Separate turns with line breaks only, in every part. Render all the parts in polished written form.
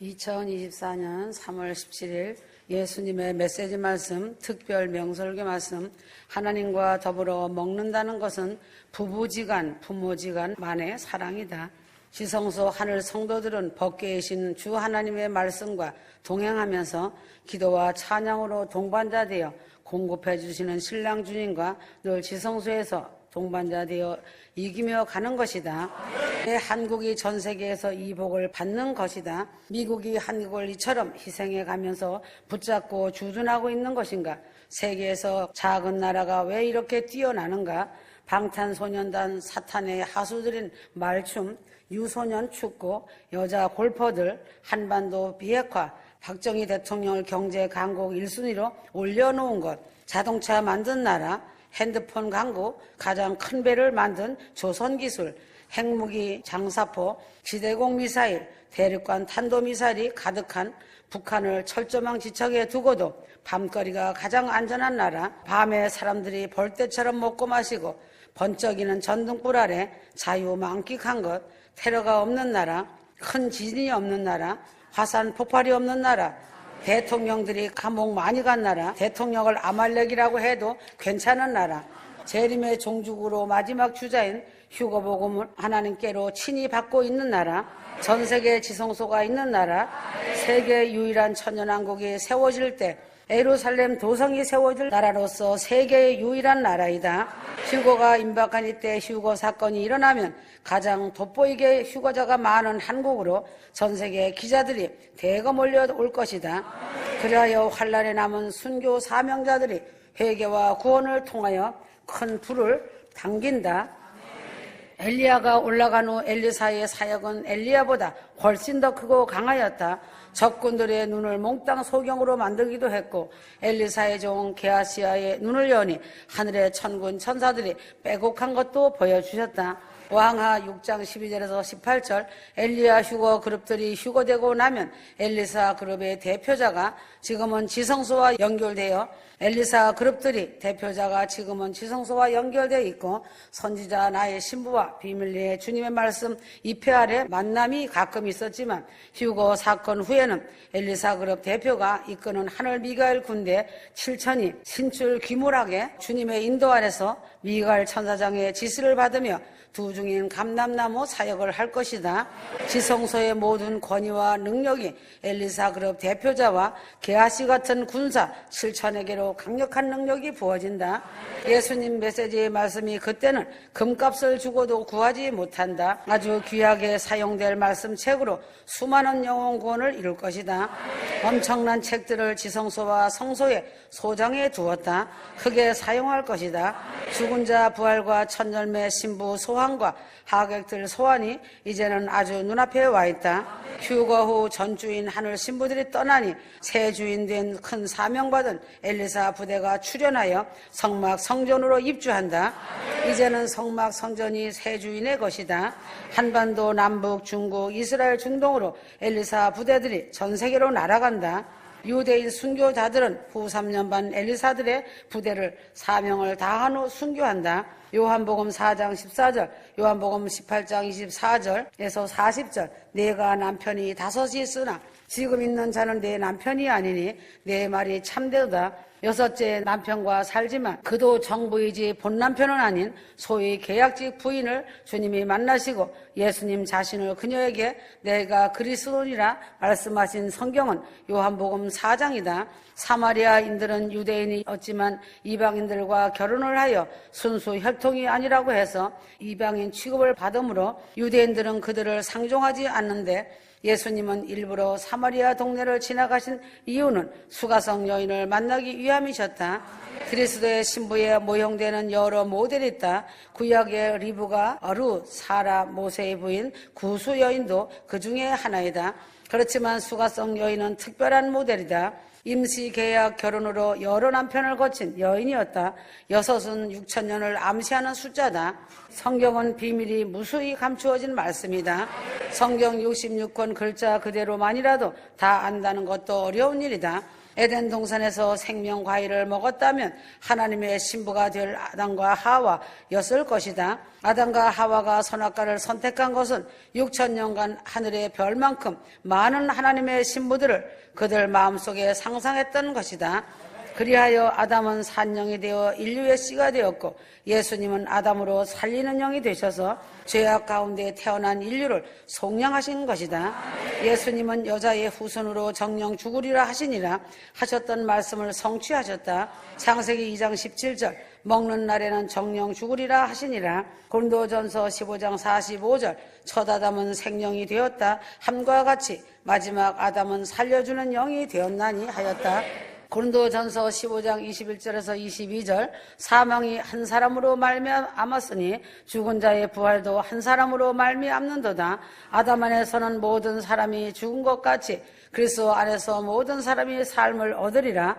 2024년 3월 17일 예수님의 메시지 말씀, 특별 명설교 말씀. 하나님과 더불어 먹는다는 것은 부부지간, 부모지간만의 사랑이다. 지성소 하늘 성도들은 벗게 계신 주 하나님의 말씀과 동행하면서 기도와 찬양으로 동반자 되어 공급해 주시는 신랑 주님과 늘 지성소에서 동반자 되어 이기며 가는 것이다. 한국이 전 세계에서 이 복을 받는 것이다. 미국이 한국을 이처럼 희생해 가면서 붙잡고 주둔하고 있는 것인가? 세계에서 작은 나라가 왜 이렇게 뛰어나는가? 방탄소년단 사탄의 하수들인 말춤, 유소년 축구, 여자 골퍼들, 한반도 비핵화, 박정희 대통령을 경제 강국 1순위로 올려놓은 것, 자동차 만든 나라, 핸드폰 강국, 가장 큰 배를 만든 조선기술, 핵무기 장사포, 지대공 미사일, 대륙간 탄도미사일이 가득한 북한을 철조망 지척에 두고도 밤거리가 가장 안전한 나라, 밤에 사람들이 벌떼처럼 먹고 마시고 번쩍이는 전등불 아래 자유 만끽한 것, 테러가 없는 나라, 큰 지진이 없는 나라, 화산 폭발이 없는 나라, 대통령들이 감옥 많이 간 나라, 대통령을 아말렉이라고 해도 괜찮은 나라, 재림의 종죽으로 마지막 주자인 휴거복음을 하나님께로 친히 받고 있는 나라, 전 세계 지성소가 있는 나라, 세계 유일한 천년왕국이 세워질 때 예루살렘 도성이 세워질 나라로서 세계의 유일한 나라이다. 휴거가 임박한 이때 휴거 사건이 일어나면 가장 돋보이게 휴거자가 많은 한국으로 전 세계 기자들이 대거 몰려올 것이다. 그리하여 환란에 남은 순교 사명자들이 회개와 구원을 통하여 큰 불을 당긴다. 엘리야가 올라간 후 엘리사의 사역은 엘리야보다 훨씬 더 크고 강하였다. 적군들의 눈을 몽땅 소경으로 만들기도 했고 엘리사의 종 게하시야의 눈을 여니 하늘의 천군 천사들이 빼곡한 것도 보여주셨다. 왕하 6장 12절에서 18절 엘리야 휴거 그룹들이 휴거되고 나면 엘리사 그룹의 대표자가 지금은 지성소와 연결되어 엘리사 그룹들이 대표자가 지금은 지성소와 연결되어 있고 선지자 나의 신부와 비밀리에 주님의 말씀 입회 아래 만남이 가끔 있었지만 휴거 사건 후에는 엘리사 그룹 대표가 이끄는 하늘 미가엘 군대 7천이 신출 귀몰하게 주님의 인도 아래서 미가엘 천사장의 지시를 받으며 두 중인 감람나무 사역을 할 것이다. 지성소의 모든 권위와 능력이 엘리사 그룹 대표자와 게하시 같은 군사 7천에게로 강력한 능력이 부어진다. 예수님 메시지의 말씀이 그때는 금값을 주고도 구하지 못한다. 아주 귀하게 사용될 말씀책으로 수많은 영혼 구원을 이룰 것이다. 엄청난 책들을 지성소와 성소에 소장해 두었다. 크게 사용할 것이다. 죽은 자 부활과 천열매 신부 소환과 하객들 소환이 이제는 아주 눈앞에 와 있다. 휴거 후 전주인 하늘 신부들이 떠나니 새 주인 된 큰 사명받은 엘리사 부대가 출현하여 성막 성전으로 입주한다. 이제는 성막 성전이 새 주인의 것이다. 한반도 남북 중국 이스라엘 중동으로 엘리사 부대들이 전 세계로 날아간다. 유대인 순교자들은 후 3년 반 엘리사들의 부대를 사명을 다한 후 순교한다. 요한복음 4장 14절, 요한복음 18장 24절에서 40절 내가 남편이 5이 있으나 지금 있는 자는 내 남편이 아니니 내 말이 참되도다. 6째 남편과 살지만 그도 정부이지 본 남편은 아닌 소위 계약직 부인을 주님이 만나시고 예수님 자신을 그녀에게 내가 그리스도니라 말씀하신 성경은 요한복음 4장이다. 사마리아인들은 유대인이었지만 이방인들과 결혼을 하여 순수 혈통이 아니라고 해서 이방인 취급을 받으므로 유대인들은 그들을 상종하지 않는데 예수님은 일부러 사마리아 동네를 지나가신 이유는 수가성 여인을 만나기 위함이셨다. 그리스도의 신부에 모형되는 여러 모델이 있다. 구약의 리브가 루, 사라, 모세의 부인 구수 여인도 그 중에 하나이다. 그렇지만 수가성 여인은 특별한 모델이다. 임시 계약 결혼으로 여러 남편을 거친 여인이었다. 6은 6천년을 암시하는 숫자다. 성경은 비밀이 무수히 감추어진 말씀이다. 성경 66권 글자 그대로만이라도 다 안다는 것도 어려운 일이다. 에덴 동산에서 생명 과일을 먹었다면 하나님의 신부가 될 아담과 하와였을 것이다. 아담과 하와가 선악과를 선택한 것은 6천년간 하늘의 별만큼 많은 하나님의 신부들을 그들 마음속에 상상했던 것이다. 그리하여 아담은 산영이 되어 인류의 씨가 되었고 예수님은 아담으로 살리는 영이 되셔서 죄악 가운데 태어난 인류를 속량하신 것이다. 예수님은 여자의 후손으로 정령 죽으리라 하시니라 하셨던 말씀을 성취하셨다. 창세기 2장 17절 먹는 날에는 정령 죽으리라 하시니라. 고린도전서 15장 45절 첫 아담은 생명이 되었다 함과 같이 마지막 아담은 살려주는 영이 되었나니 하였다. 고린도전서 15장 21절에서 22절 사망이 한 사람으로 말미암았으니 죽은 자의 부활도 한 사람으로 말미암는도다. 아담 안에서는 모든 사람이 죽은 것 같이 그리스도 안에서 모든 사람이 삶을 얻으리라.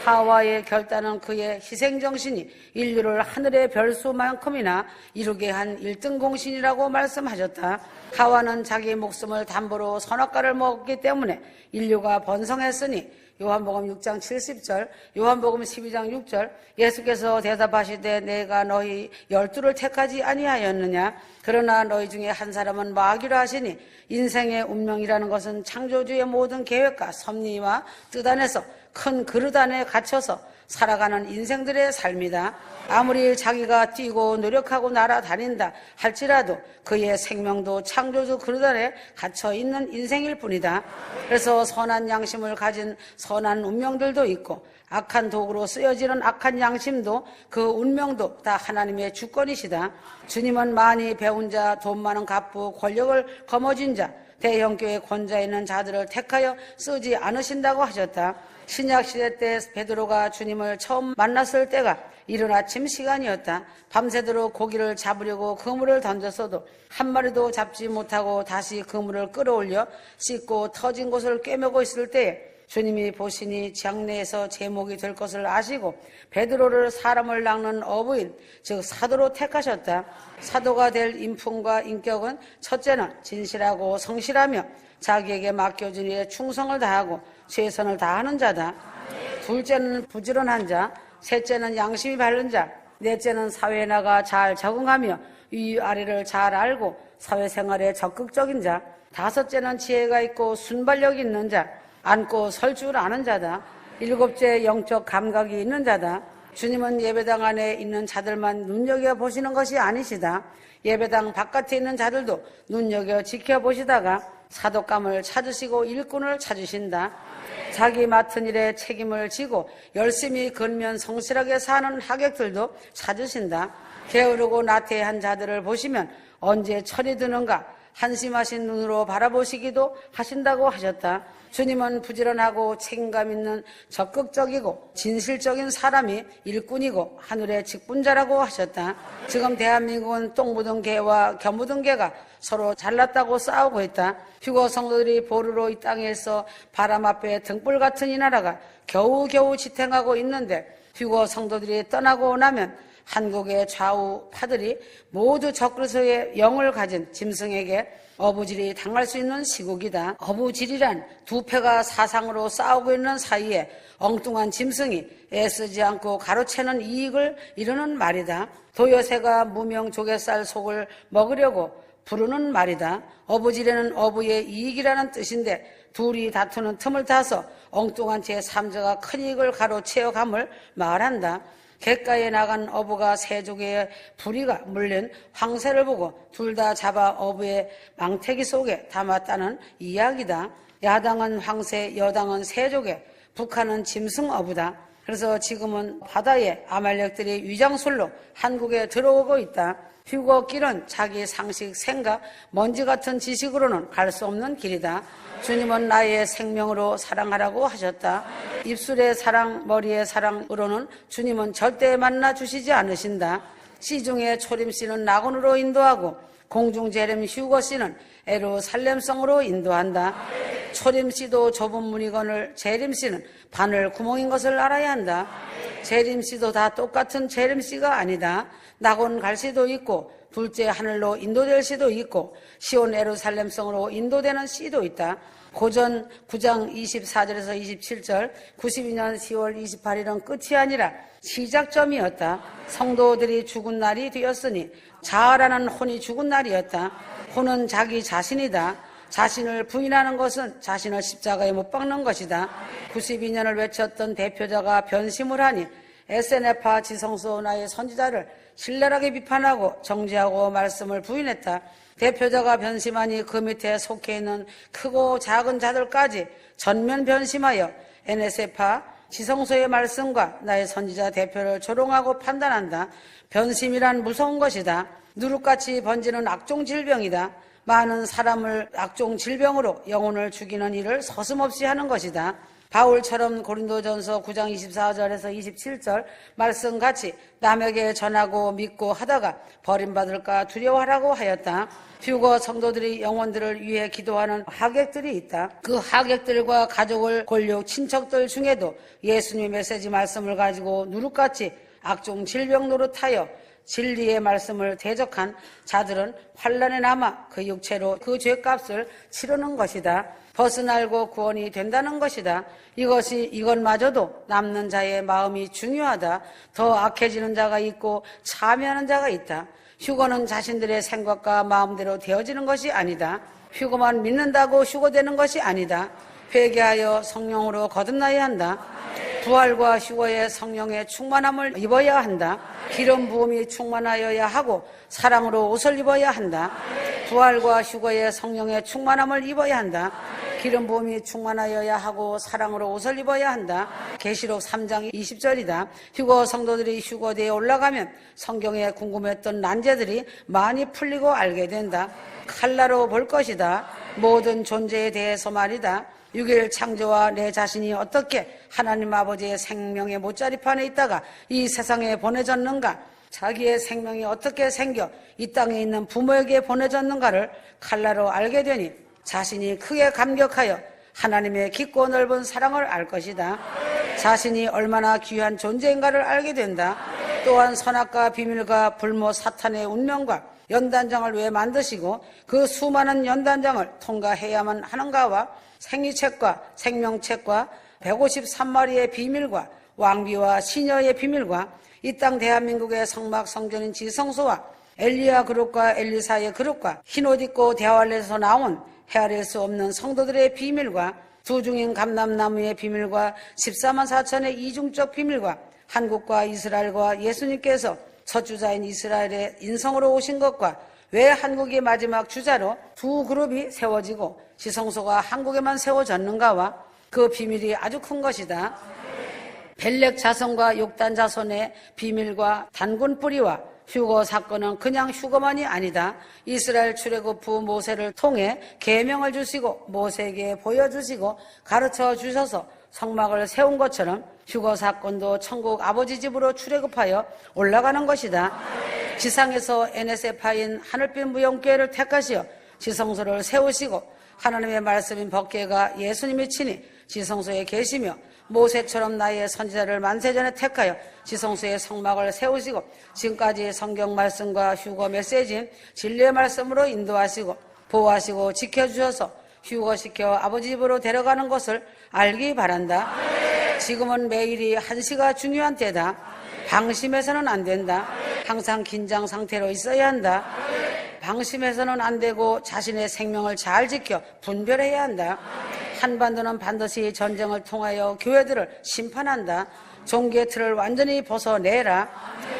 하와의 결단은 그의 희생정신이 인류를 하늘의 별수만큼이나 이루게 한 1등 공신이라고 말씀하셨다. 하와는 자기 목숨을 담보로 선악과를 먹었기 때문에 인류가 번성했으니 요한복음 6장 70절, 요한복음 12장 6절 예수께서 대답하시되 내가 너희 12를 택하지 아니하였느냐? 그러나 너희 중에 한 사람은 마귀라 하시니 인생의 운명이라는 것은 창조주의 모든 계획과 섭리와 뜻 안에서 큰 그릇 안에 갇혀서 살아가는 인생들의 삶이다. 아무리 자기가 뛰고 노력하고 날아다닌다 할지라도 그의 생명도 창조주 그릇 안에 갇혀있는 인생일 뿐이다. 그래서 선한 양심을 가진 선한 운명들도 있고 악한 도구로 쓰여지는 악한 양심도 그 운명도 다 하나님의 주권이시다. 주님은 많이 배운 자, 돈 많은 갑부, 권력을 거머쥔 자, 대형교회 권좌에 있는 자들을 택하여 쓰지 않으신다고 하셨다. 신약시대 때 베드로가 주님을 처음 만났을 때가 이른 아침 시간이었다. 밤새도록 고기를 잡으려고 그물을 던졌어도 한 마리도 잡지 못하고 다시 그물을 끌어올려 씻고 터진 곳을 꿰매고 있을 때에 주님이 보시니 장래에서 제목이 될 것을 아시고 베드로를 사람을 낚는 어부인 즉 사도로 택하셨다. 사도가 될 인품과 인격은 첫째는 진실하고 성실하며 자기에게 맡겨진 일에 충성을 다하고 최선을 다하는 자다. 둘째는 부지런한 자, 셋째는 양심이 바른 자, 넷째는 사회에 나가 잘 적응하며 위아래를 잘 알고 사회생활에 적극적인 자, 다섯째는 지혜가 있고 순발력이 있는 자, 앉고 설 줄 아는 자다. 일곱째 영적 감각이 있는 자다. 주님은 예배당 안에 있는 자들만 눈여겨보시는 것이 아니시다. 예배당 바깥에 있는 자들도 눈여겨 지켜보시다가 사독감을 찾으시고 일꾼을 찾으신다. 자기 맡은 일에 책임을 지고 열심히 근면 성실하게 사는 하객들도 찾으신다. 게으르고 나태한 자들을 보시면 언제 철이 드는가 한심하신 눈으로 바라보시기도 하신다고 하셨다. 주님은 부지런하고 책임감 있는 적극적이고 진실적인 사람이 일꾼이고 하늘의 직분자라고 하셨다. 지금 대한민국은 똥 묻은 개와 견 묻은 개가 서로 잘났다고 싸우고 있다. 휴거 성도들이 보루로 이 땅에서 바람 앞에 등불 같은 이 나라가 겨우겨우 지탱하고 있는데 휴거 성도들이 떠나고 나면 한국의 좌우 파들이 모두 적그리스도의 영을 가진 짐승에게 어부질이 당할 수 있는 시국이다. 어부질이란 두 패가 사상으로 싸우고 있는 사이에 엉뚱한 짐승이 애쓰지 않고 가로채는 이익을 이루는 말이다. 도요새가 무명 조갯살 속을 먹으려고 부르는 말이다. 어부질에는 어부의 이익이라는 뜻인데 둘이 다투는 틈을 타서 엉뚱한 제3자가 큰 이익을 가로채어 감을 말한다. 갯가에 나간 어부가 새조개의 부리가 물린 황새를 보고 둘 다 잡아 어부의 망태기 속에 담았다는 이야기다. 야당은 황새, 여당은 새조개, 북한은 짐승 어부다. 그래서 지금은 바다에 아말렉들이 위장술로 한국에 들어오고 있다. 휴거길은 자기 상식, 생각, 먼지 같은 지식으로는 갈 수 없는 길이다. 주님은 나의 생명으로 사랑하라고 하셨다. 입술의 사랑, 머리의 사랑으로는 주님은 절대 만나 주시지 않으신다. 시중의 초림씨는 낙원으로 인도하고 공중재림 휴거씨는 에루살렘성으로 인도한다. 초림씨도 좁은 문이건을 재림씨는 바늘 구멍인 것을 알아야 한다. 재림씨도 다 똑같은 재림씨가 아니다. 낙원 갈 씨도 있고 둘째 하늘로 인도될 씨도 있고 시온 에루살렘성으로 인도되는 씨도 있다. 고전 9장 24절에서 27절, 92년 10월 28일은 끝이 아니라 시작점이었다. 성도들이 죽은 날이 되었으니 자아라는 혼이 죽은 날이었다. 혼은 자기 자신이다. 자신을 부인하는 것은 자신을 십자가에 못 박는 것이다. 92년을 외쳤던 대표자가 변심을 하니 SNF파 지성소 나의 선지자를 신랄하게 비판하고 정죄하고 말씀을 부인했다. 대표자가 변심하니 그 밑에 속해 있는 크고 작은 자들까지 전면 변심하여 NSF파 지성소의 말씀과 나의 선지자 대표를 조롱하고 판단한다. 변심이란 무서운 것이다. 누룩같이 번지는 악종 질병이다. 많은 사람을 악종 질병으로 영혼을 죽이는 일을 서슴없이 하는 것이다. 바울처럼 고린도전서 9장 24절에서 27절 말씀같이 남에게 전하고 믿고 하다가 버림받을까 두려워하라고 하였다. 휴거 성도들이 영혼들을 위해 기도하는 하객들이 있다. 그 하객들과 가족을 골육 친척들 중에도 예수님의 메시지 말씀을 가지고 누룩같이 악종 질병 노릇하여 진리의 말씀을 대적한 자들은 환난에 남아 그 육체로 그 죄값을 치르는 것이다. 벗어날고 구원이 된다는 것이다. 이것마저도 남는 자의 마음이 중요하다. 더 악해지는 자가 있고 참여하는 자가 있다. 휴거는 자신들의 생각과 마음대로 되어지는 것이 아니다. 휴거만 믿는다고 휴거되는 것이 아니다. 회개하여 성령으로 거듭나야 한다. 부활과 휴거의 성령의 충만함을 입어야 한다. 기름 부음이 충만하여야 하고 사랑으로 옷을 입어야 한다. 부활과 휴거의 성령의 충만함을 입어야 한다. 기름 부음이 충만하여야 하고 사랑으로 옷을 입어야 한다. 계시록 3장 20절이다. 휴거 성도들이 휴거대에 올라가면 성경에 궁금했던 난제들이 많이 풀리고 알게 된다. 칼라로 볼 것이다. 모든 존재에 대해서 말이다. 6일 창조와 내 자신이 어떻게 하나님 아버지의 생명의 못자리판에 있다가 이 세상에 보내졌는가, 자기의 생명이 어떻게 생겨 이 땅에 있는 부모에게 보내졌는가를 칼라로 알게 되니 자신이 크게 감격하여 하나님의 깊고 넓은 사랑을 알 것이다. 자신이 얼마나 귀한 존재인가를 알게 된다. 또한 선악과 비밀과 불모 사탄의 운명과 연단장을 왜 만드시고 그 수많은 연단장을 통과해야만 하는가와 생리책과 생명책과 153마리의 비밀과 왕비와 시녀의 비밀과 이 땅 대한민국의 성막 성전인 지성소와 엘리야 그룹과 엘리사의 그룹과 흰옷 입고 대활에서 나온 헤아릴 수 없는 성도들의 비밀과 두중인 감람나무의 비밀과 14만 4천의 이중적 비밀과 한국과 이스라엘과 예수님께서 첫 주자인 이스라엘의 인성으로 오신 것과 왜 한국이 마지막 주자로 두 그룹이 세워지고 지성소가 한국에만 세워졌는가와 그 비밀이 아주 큰 것이다. 벨렉 자손과 욕단 자손의 비밀과 단군 뿌리와 휴거 사건은 그냥 휴거만이 아니다. 이스라엘 출애굽 후 모세를 통해 계명을 주시고 모세에게 보여주시고 가르쳐 주셔서 성막을 세운 것처럼 휴거 사건도 천국 아버지 집으로 출애굽하여 올라가는 것이다. 지상에서 NSF파인 하늘빛 무용교회를 택하시어 지성소를 세우시고 하나님의 말씀인 법궤가 예수님이 친히 지성소에 계시며 모세처럼 나의 선지자를 만세전에 택하여 지성소의 성막을 세우시고 지금까지 성경 말씀과 휴거 메시지인 진리의 말씀으로 인도하시고 보호하시고 지켜주셔서 휴거시켜 아버지 집으로 데려가는 것을 알기 바란다. 지금은 매일이 한시가 중요한 때다. 방심해서는 안 된다. 항상 긴장 상태로 있어야 한다. 방심해서는 안 되고 자신의 생명을 잘 지켜 분별해야 한다. 한반도는 반드시 전쟁을 통하여 교회들을 심판한다. 종교의 틀을 완전히 벗어내라.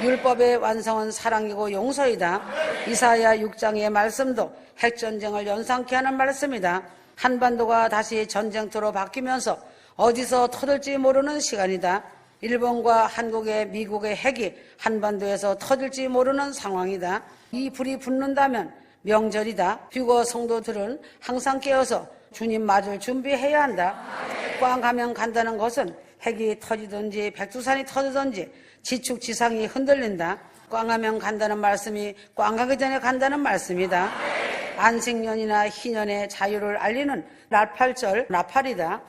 율법의 완성은 사랑이고 용서이다. 이사야 6장의 말씀도 핵전쟁을 연상케 하는 말씀이다. 한반도가 다시 전쟁터로 바뀌면서 어디서 터질지 모르는 시간이다. 일본과 한국의 미국의 핵이 한반도에서 터질지 모르는 상황이다. 이 불이 붙는다면 명절이다. 휴거 성도들은 항상 깨어서 주님 맞을 준비해야 한다. 꽝 가면 간다는 것은 핵이 터지든지 백두산이 터지든지 지축지상이 흔들린다. 꽝 하면 간다는 말씀이 꽝 가기 전에 간다는 말씀이다. 안식년이나 희년의 자유를 알리는 나팔절 나팔이다.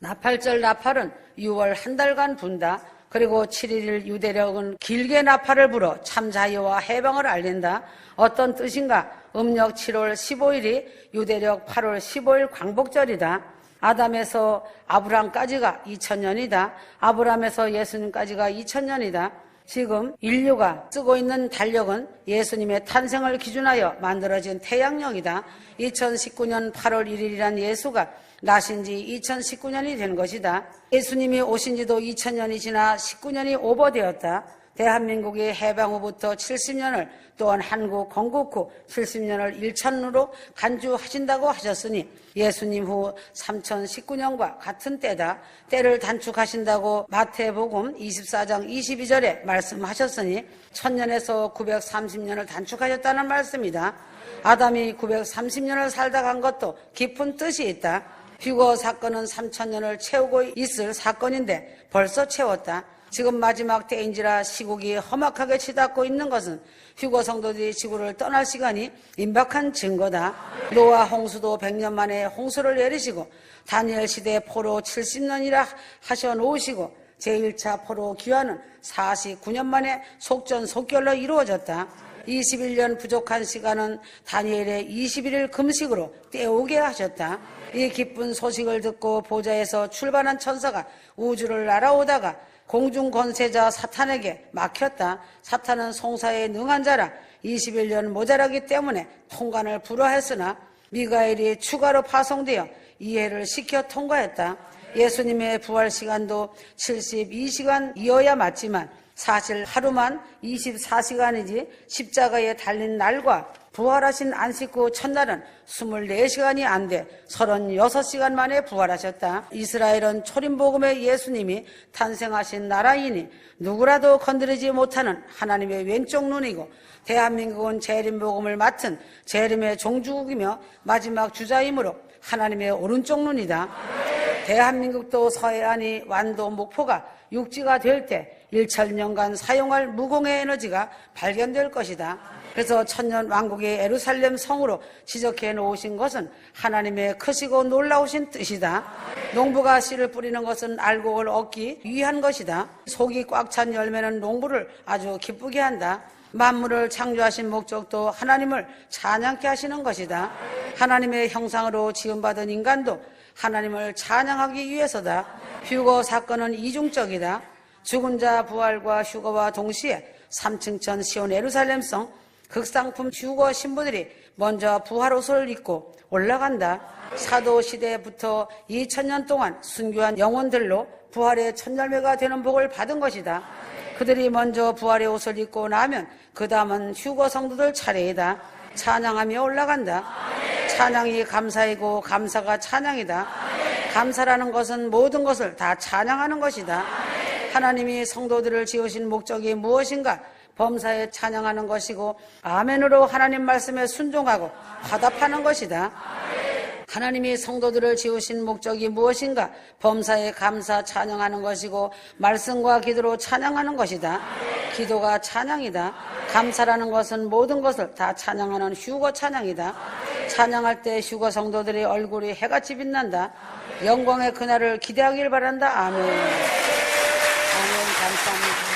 나팔절 나팔은 6월 한 달간 분다. 그리고 7일 유대력은 길게 나팔을 불어 참 자유와 해방을 알린다. 어떤 뜻인가? 음력 7월 15일이 유대력 8월 15일 광복절이다. 아담에서 아브람까지가 2000년이다. 아브람에서 예수님까지가 2000년이다. 지금 인류가 쓰고 있는 달력은 예수님의 탄생을 기준하여 만들어진 태양력이다. 2019년 8월 1일이란 예수가 나신 지 2019년이 된 것이다. 예수님이 오신 지도 2000년이 지나 19년이 오버되었다. 대한민국이 해방 후부터 70년을 또한 한국 건국 후 70년을 일천으로 간주하신다고 하셨으니 예수님 후 3019년과 같은 때다. 때를 단축하신다고 마태복음 24장 22절에 말씀하셨으니 1000년에서 930년을 단축하셨다는 말씀이다. 아담이 930년을 살다 간 것도 깊은 뜻이 있다. 휴거 사건은 3000년을 채우고 있을 사건인데 벌써 채웠다. 지금 마지막 때인지라 시국이 험악하게 치닫고 있는 것은 휴거 성도들이 지구를 떠날 시간이 임박한 증거다. 노아 홍수도 100년 만에 홍수를 내리시고 다니엘 시대 포로 70년이라 하셔놓으시고 제1차 포로 귀환은 49년 만에 속전속결로 이루어졌다. 21년 부족한 시간은 다니엘의 21일 금식으로 때우게 하셨다. 이 기쁜 소식을 듣고 보좌에서 출발한 천사가 우주를 날아오다가 공중 권세자 사탄에게 막혔다. 사탄은 송사에 능한 자라 21년 모자라기 때문에 통관을 불허했으나 미가엘이 추가로 파송되어 이해를 시켜 통과했다. 예수님의 부활 시간도 72시간이어야 맞지만 사실 하루만 24시간이지 십자가에 달린 날과 부활하신 안식 후 첫날은 24시간이 안 돼 36시간 만에 부활하셨다. 이스라엘은 초림복음의 예수님이 탄생하신 나라이니 누구라도 건드리지 못하는 하나님의 왼쪽 눈이고 대한민국은 재림복음을 맡은 재림의 종주국이며 마지막 주자이므로 하나님의 오른쪽 눈이다. 대한민국도 서해안이 완도 목포가 육지가 될 때 1천년간 사용할 무공해 에너지가 발견될 것이다. 그래서 천년 왕국의 예루살렘 성으로 지적해 놓으신 것은 하나님의 크시고 놀라우신 뜻이다. 농부가 씨를 뿌리는 것은 알곡을 얻기 위한 것이다. 속이 꽉 찬 열매는 농부를 아주 기쁘게 한다. 만물을 창조하신 목적도 하나님을 찬양케 하시는 것이다. 하나님의 형상으로 지음받은 인간도 하나님을 찬양하기 위해서다. 휴거 사건은 이중적이다. 죽은 자 부활과 휴거와 동시에 3층천 시온 예루살렘성 극상품 휴거 신부들이 먼저 부활 옷을 입고 올라간다. 사도 시대부터 2000년 동안 순교한 영혼들로 부활의 첫 열매가 되는 복을 받은 것이다. 그들이 먼저 부활의 옷을 입고 나면 그 다음은 휴거 성도들 차례이다. 찬양하며 올라간다. 찬양이 감사이고 감사가 찬양이다. 감사라는 것은 모든 것을 다 찬양하는 것이다. 하나님이 성도들을 지으신 목적이 무엇인가? 범사에 찬양하는 것이고 아멘으로 하나님 말씀에 순종하고 화답하는 것이다. 하나님이 성도들을 지으신 목적이 무엇인가? 범사에 감사 찬양하는 것이고 말씀과 기도로 찬양하는 것이다. 기도가 찬양이다. 감사라는 것은 모든 것을 다 찬양하는 휴거 찬양이다. 찬양할 때 휴거 성도들의 얼굴이 해같이 빛난다. 영광의 그날을 기대하길 바란다. 아멘. 아멘. 감사합니다.